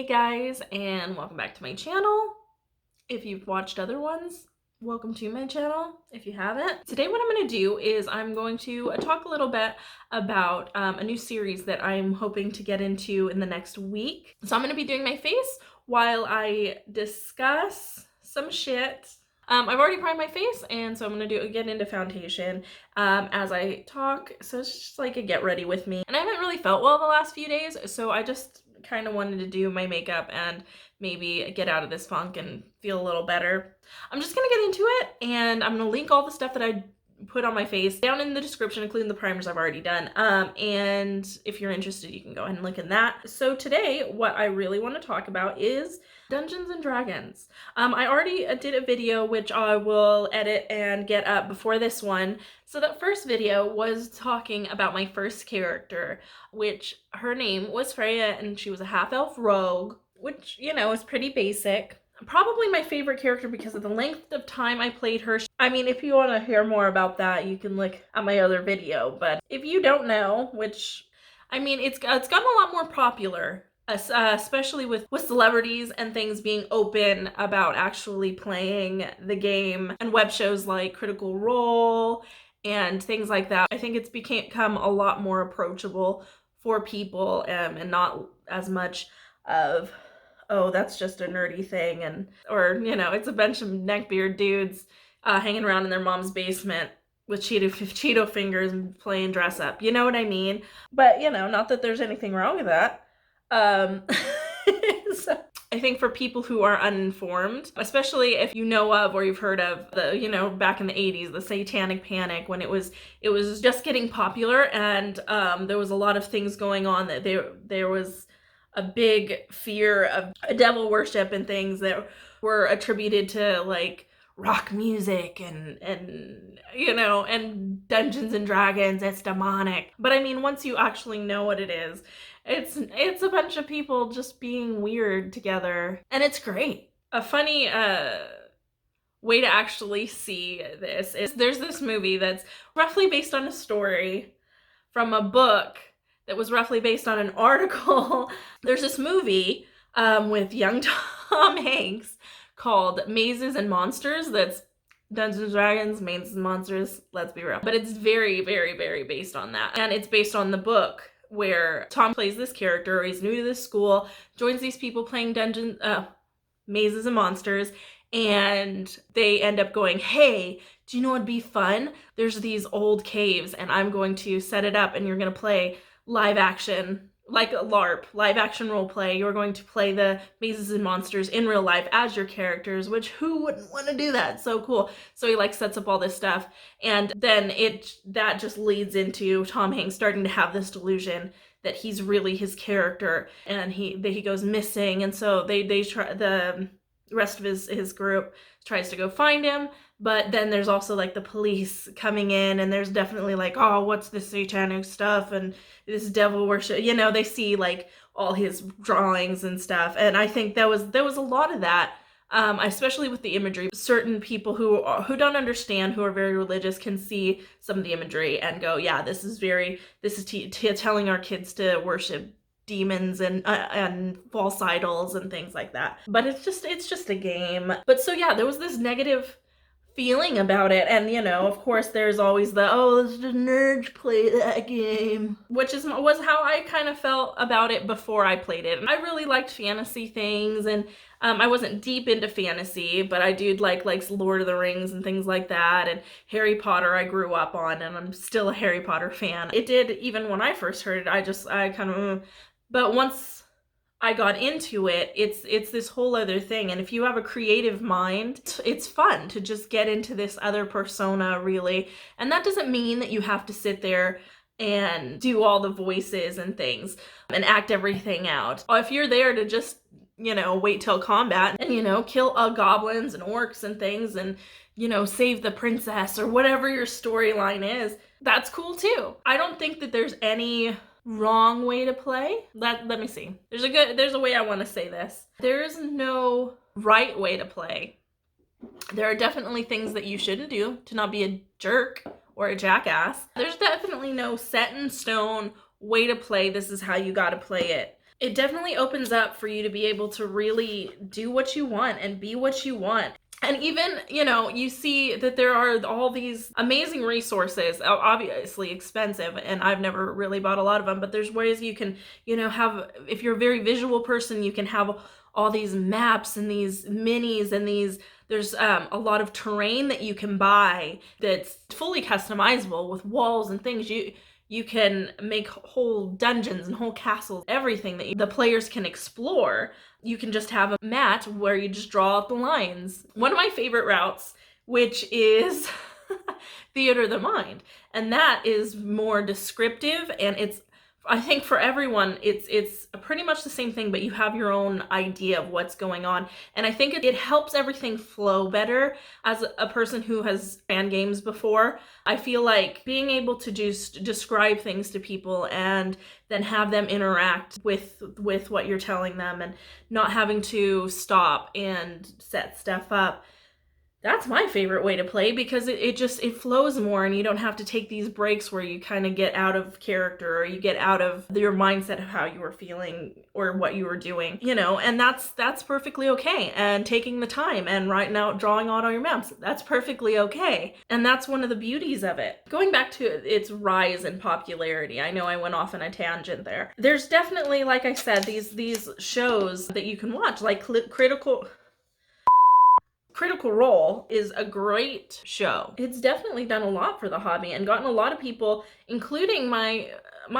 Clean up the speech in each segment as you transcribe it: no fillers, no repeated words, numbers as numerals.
Hey guys, and welcome back to my channel. If you've watched other ones, welcome to my channel. If you haven't, today what I'm going to do is I'm going to talk a little bit about a new series that I'm hoping to get into in the next week. So I'm going to be doing my face while I discuss some shit. I've already primed my face, and so I'm going to get into foundation as I talk. So it's just like a get ready with me. And I haven't really felt well the last few days, so I just kind of wanted to do my makeup and maybe get out of this funk and feel a little better. I'm just gonna get into it, and I'm gonna link all the stuff that I put on my face down in the description, including the primers I've already done. And if you're interested, you can go ahead and look at that. So today, what I really want to talk about is Dungeons and Dragons. I already did a video which I will edit and get up before this one. So that first video was talking about my first character, which her name was Freya, and she was a half-elf rogue, which, you know, is pretty basic. Probably my favorite character because of the length of time I played her. I mean, if you want to hear more about that, you can look at my other video, but if you don't know, which, I mean, it's gotten a lot more popular, especially with celebrities and things being open about actually playing the game, and web shows like Critical Role and things like that. I think it's become a lot more approachable for people, and not as much of, oh, that's just a nerdy thing, and or, you know, it's a bunch of neckbeard dudes hanging around in their mom's basement with Cheeto fingers and playing dress up. You know what I mean? But, you know, not that there's anything wrong with that. So I think for people who are uninformed, especially if you know of or you've heard of the, you know, back in the 80s, the Satanic Panic, when it was just getting popular, and there was a lot of things going on, that there was a big fear of devil worship and things that were attributed to like rock music and you know, and Dungeons and Dragons, it's demonic. But I mean, once you actually know what it is, it's a bunch of people just being weird together, and it's great. A funny way to actually see this is there's this movie that's roughly based on a story from a book that was roughly based on an article. There's this movie with young Tom Hanks called Mazes and Monsters. That's Dungeons and Dragons, Mazes and Monsters, let's be real. But it's very, very, very based on that. And it's based on the book where Tom plays this character. He's new to this school, joins these people playing Mazes and Monsters, and they end up going, hey, do you know what'd be fun? There's these old caves, and I'm going to set it up, and you're going to play live action, like a LARP, live action role play. You're going to play the Mazes and Monsters in real life as your characters, which who wouldn't want to do that? So cool. So he like sets up all this stuff, and then that just leads into Tom Hanks starting to have this delusion that he's really his character, and he goes missing, and so they try, the rest of his group tries to go find him. But then there's also like the police coming in, and there's definitely like, oh, what's this satanic stuff and this devil worship, you know, they see like all his drawings and stuff. And I think there was a lot of that, especially with the imagery. Certain people who don't understand, who are very religious, can see some of the imagery and go, yeah, this is telling our kids to worship demons and false idols and things like that. But it's just a game. But so yeah, there was this negative feeling about it, and you know, of course there's always the, oh, the nerds play that game, which was how I kind of felt about it before I played it. I really liked fantasy things, and I wasn't deep into fantasy, but I do like Lord of the Rings and things like that, and Harry Potter I grew up on, and I'm still a Harry Potter fan. It did, even when I first heard it, I kind of but once I got into it, it's this whole other thing. And if you have a creative mind, it's fun to just get into this other persona, really. And that doesn't mean that you have to sit there and do all the voices and things and act everything out. If you're there to just, you know, wait till combat and, you know, kill goblins and orcs and things, and, you know, save the princess or whatever your storyline is, that's cool too. I don't think that there's any wrong way to play. Let me see. There's a way I want to say this. There is no right way to play. There are definitely things that you shouldn't do to not be a jerk or a jackass. There's definitely no set in stone way to play. This is how you got to play it. It definitely opens up for you to be able to really do what you want and be what you want. And even, you know, you see that there are all these amazing resources, obviously expensive, and I've never really bought a lot of them, but there's ways you can, you know, have, if you're a very visual person, you can have all these maps and these minis and these, there's a lot of terrain that you can buy that's fully customizable with walls and things. You can make whole dungeons and whole castles, everything that the players can explore. You can just have a mat where you just draw out the lines. One of my favorite routes, which is Theater of the Mind, and that is more descriptive, and it's, I think for everyone, it's pretty much the same thing, but you have your own idea of what's going on. And I think it helps everything flow better. As a person who has ran games before, I feel like being able to just describe things to people and then have them interact with what you're telling them and not having to stop and set stuff up. That's my favorite way to play, because it flows more, and you don't have to take these breaks where you kind of get out of character, or you get out of your mindset of how you were feeling or what you were doing, you know, and that's perfectly okay. And taking the time and writing out, drawing out all your maps, that's perfectly okay. And that's one of the beauties of it. Going back to its rise in popularity, I know I went off on a tangent there. There's definitely, like I said, these shows that you can watch, like Critical Role is a great show. It's definitely done a lot for the hobby and gotten a lot of people, including my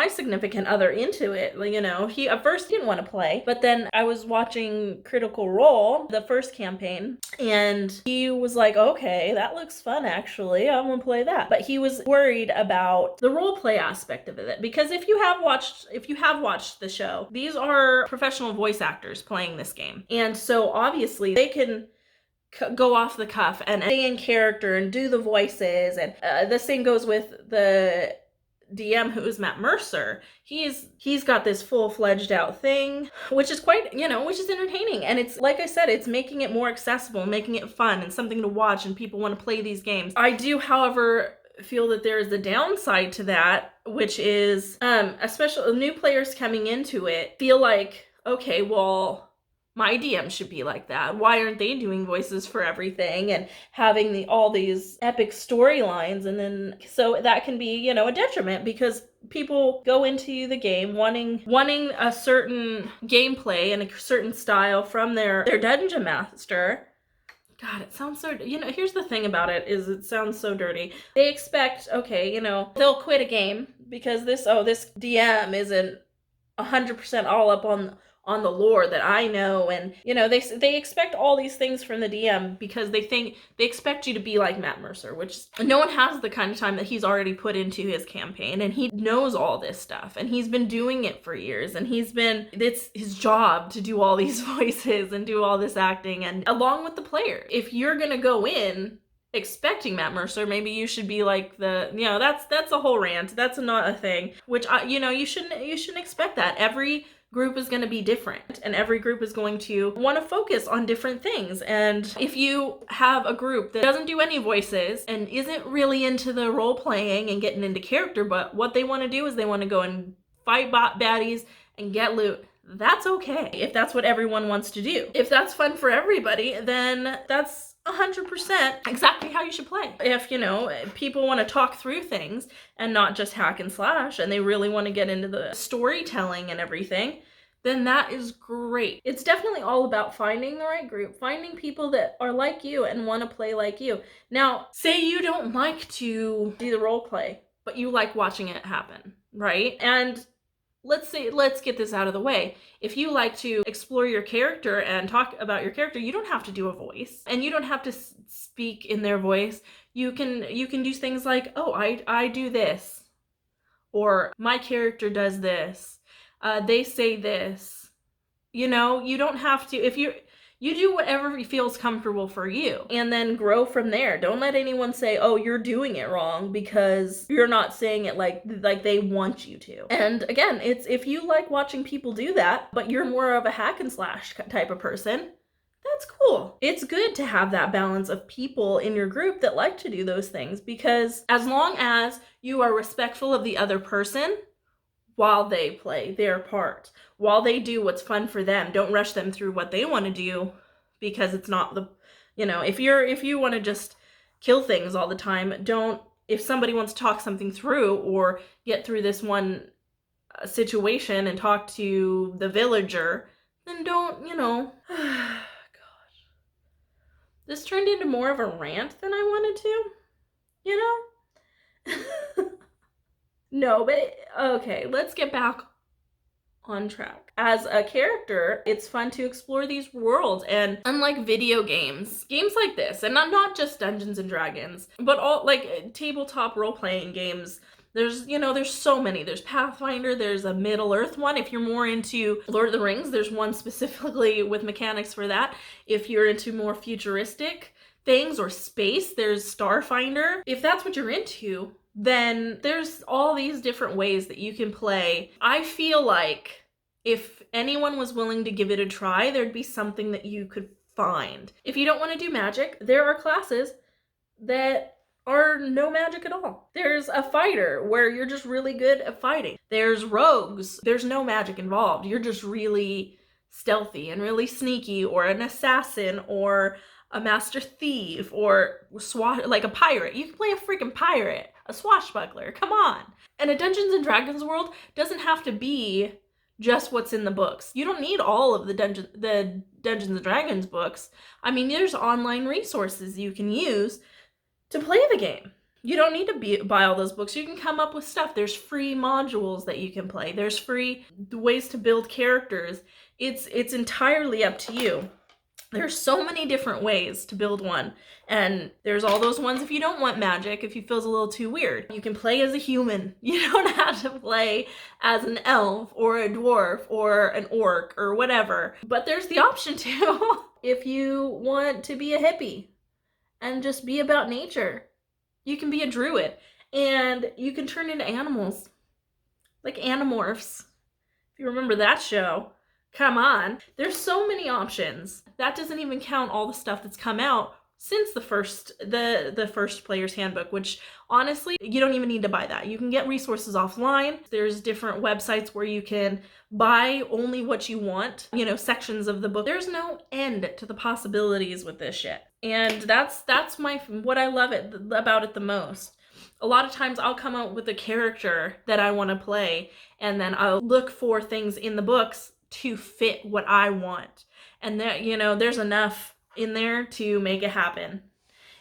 significant other, into it. You know, he at first didn't want to play, but then I was watching Critical Role, the first campaign, and he was like, okay, that looks fun actually, I'm gonna play that. But he was worried about the role play aspect of it, because if you have watched the show, these are professional voice actors playing this game. And so obviously they can go off the cuff and stay in character and do the voices. And the same goes with the DM, who is Matt Mercer. He's got this full-fledged out thing, which is quite, you know, which is entertaining. And it's, like I said, it's making it more accessible, making it fun and something to watch, and people want to play these games. I do, however, feel that there is a downside to that, which is especially new players coming into it feel like, okay, well, my DM should be like that. Why aren't they doing voices for everything and having all these epic storylines? And then, so that can be, you know, a detriment, because people go into the game wanting a certain gameplay and a certain style from their dungeon master. God, it sounds so, you know, here's the thing about it, is it sounds so dirty. They expect, okay, you know, they'll quit a game because this DM isn't 100% all up on the lore that I know. And, you know, they expect all these things from the DM because they expect you to be like Matt Mercer, which no one has the kind of time that he's already put into his campaign, and he knows all this stuff, and he's been doing it for years, and it's his job to do all these voices and do all this acting, and along with the player. If you're gonna go in expecting Matt Mercer, maybe you should be like that's a whole rant. That's not a thing, which you shouldn't expect that. Every group is going to be different, and every group is going to want to focus on different things. And if you have a group that doesn't do any voices and isn't really into the role playing and getting into character, but what they want to do is they want to go and fight baddies and get loot, that's okay. If that's what everyone wants to do, if that's fun for everybody, then that's 100% exactly how you should play. If, you know, people want to talk through things and not just hack and slash, and they really want to get into the storytelling and everything, then that is great. It's definitely all about finding the right group, finding people that are like you and want to play like you. Now, say you don't like to do the role play, but you like watching it happen, right? And let's get this out of the way. If you like to explore your character and talk about your character, you don't have to do a voice, and you don't have to speak in their voice. You can do things like, oh, I do this, or my character does this. They say this. You know, you don't have to. If you do whatever feels comfortable for you, and then grow from there. Don't let anyone say, oh, you're doing it wrong, because you're not saying it like they want you to. And again, it's, if you like watching people do that, but you're more of a hack and slash type of person, that's cool. It's good to have that balance of people in your group that like to do those things, because as long as you are respectful of the other person, while they play their part, while they do what's fun for them. Don't rush them through what they want to do, because it's not the, you know, if you want to just kill things all the time, don't, if somebody wants to talk something through or get through this one situation and talk to the villager, then don't, you know. Gosh. This turned into more of a rant than I wanted to, you know? No, but okay, let's get back on track. As a character, it's fun to explore these worlds, and unlike video games like this, and not just Dungeons and Dragons, but all like tabletop role-playing games, there's, you know, there's so many. There's Pathfinder, there's a Middle-earth one. If you're more into Lord of the Rings, there's one specifically with mechanics for that. If you're into more futuristic things or space, there's Starfinder. If that's what you're into, then there's all these different ways that you can play. I feel like if anyone was willing to give it a try, there'd be something that you could find. If you don't want to do magic, there are classes that are no magic at all. There's a fighter where you're just really good at fighting. There's rogues. There's no magic involved. You're just really stealthy and really sneaky, or an assassin, or a master thief, or like a pirate. You can play a freaking pirate, a swashbuckler. Come on. And a Dungeons and Dragons world doesn't have to be just what's in the books. You don't need all of the Dungeons and Dragons books. I mean, there's online resources you can use to play the game. You don't need to buy all those books. You can come up with stuff. There's free modules that you can play. There's free ways to build characters. It's entirely up to you. There's so many different ways to build one. And there's all those ones if you don't want magic, if you feels a little too weird. You can play as a human. You don't have to play as an elf or a dwarf or an orc or whatever. But there's the option too. If you want to be a hippie and just be about nature, you can be a druid, and you can turn into animals, like Animorphs. If you remember that show, come on. There's so many options. That doesn't even count all the stuff that's come out since the first Player's Handbook, which honestly, you don't even need to buy that. You can get resources offline. There's different websites where you can buy only what you want, you know, sections of the book. There's no end to the possibilities with this shit. And that's what I love about it the most. A lot of times I'll come up with a character that I want to play, and then I'll look for things in the books to fit what I want. And there, you know, there's enough in there to make it happen.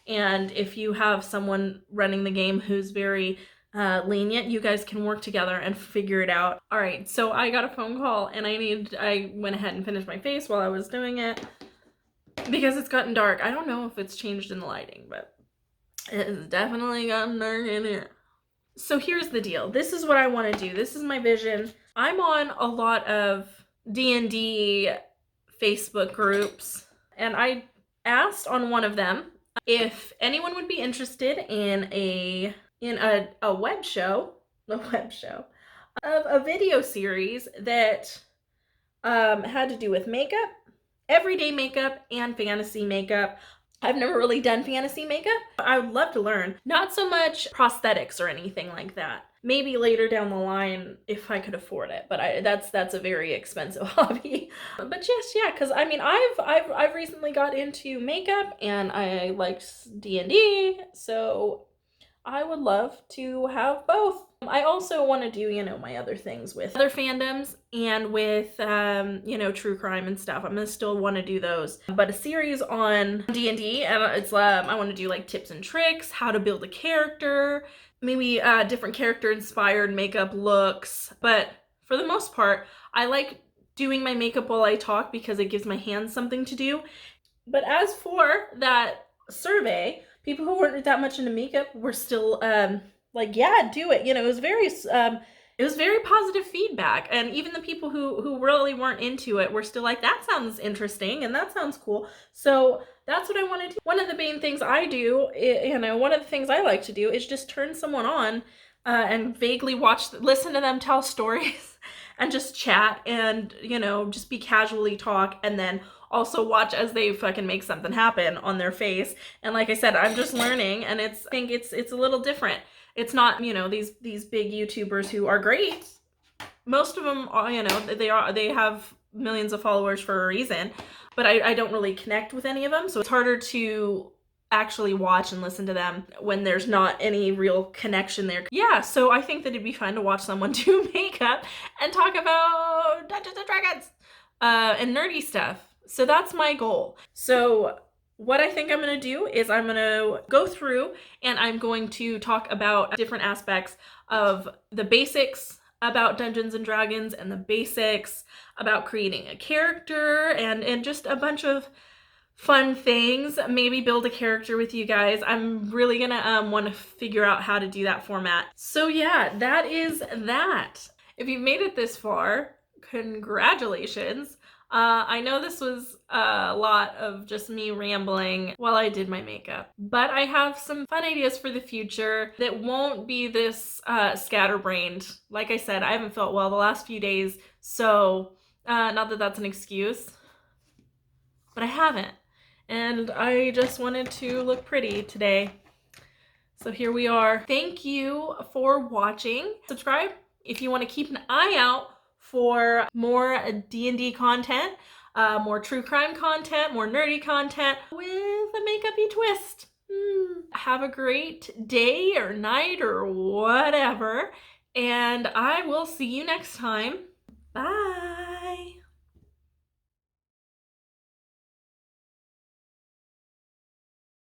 And if you have someone running the game who's very lenient, you guys can work together and figure it out. All right, so I got a phone call, and I went ahead and finished my face while I was doing it because it's gotten dark. I don't know if it's changed in the lighting, but it's definitely gotten dark in here. So here's the deal. This is what I want to do. This is my vision. I'm on a lot of D&D Facebook groups, and I asked on one of them if anyone would be interested in a web show of a video series that had to do with makeup, everyday makeup, and fantasy makeup. I've never really done fantasy makeup. I would love to learn. Not so much prosthetics or anything like that. Maybe later down the line if I could afford it, but that's a very expensive hobby. But just, yeah, because I mean, I've recently got into makeup, and I liked D&D, so I would love to have both. I also want to do, you know, my other things with other fandoms and with, you know, true crime and stuff. I'm gonna still want to do those. But a series on D&D, and it's, I want to do like tips and tricks, how to build a character, maybe different character-inspired makeup looks. But for the most part, I like doing my makeup while I talk because it gives my hands something to do. But as for that survey, people who weren't that much into makeup were still like, yeah, do it. You know, it was very positive feedback. And even the people who really weren't into it were still like, that sounds interesting and that sounds cool. So that's what I want to do. One of the main things I do, you know, one of the things I like to do is just turn someone on and vaguely listen to them tell stories and just chat and, you know, just be casually talk, and then also watch as they fucking make something happen on their face. And like I said, I'm just learning, and I think it's a little different. It's not, you know, these big YouTubers who are great Most of them are, you know, they have millions of followers for a reason, but I don't really connect with any of them, so it's harder to actually watch and listen to them when there's not any real connection there. Yeah, so I think that it'd be fun to watch someone do makeup and talk about Dungeons and Dragons and nerdy stuff. So that's my goal. So what I think I'm gonna do is I'm gonna go through and I'm going to talk about different aspects of the basics about Dungeons and Dragons and the basics about creating a character and just a bunch of fun things. Maybe build a character with you guys. I'm really gonna want to figure out how to do that format. So yeah, that is that. If you've made it this far, congratulations. I know this was a lot of just me rambling while I did my makeup, but I have some fun ideas for the future that won't be this scatterbrained. Like I said, I haven't felt well the last few days, so not that that's an excuse, but I haven't. And I just wanted to look pretty today. So here we are. Thank you for watching. Subscribe if you want to keep an eye out for more D&D content, more true crime content, more nerdy content with a makeup-y twist. Have a great day or night or whatever, and I will see you next time. Bye!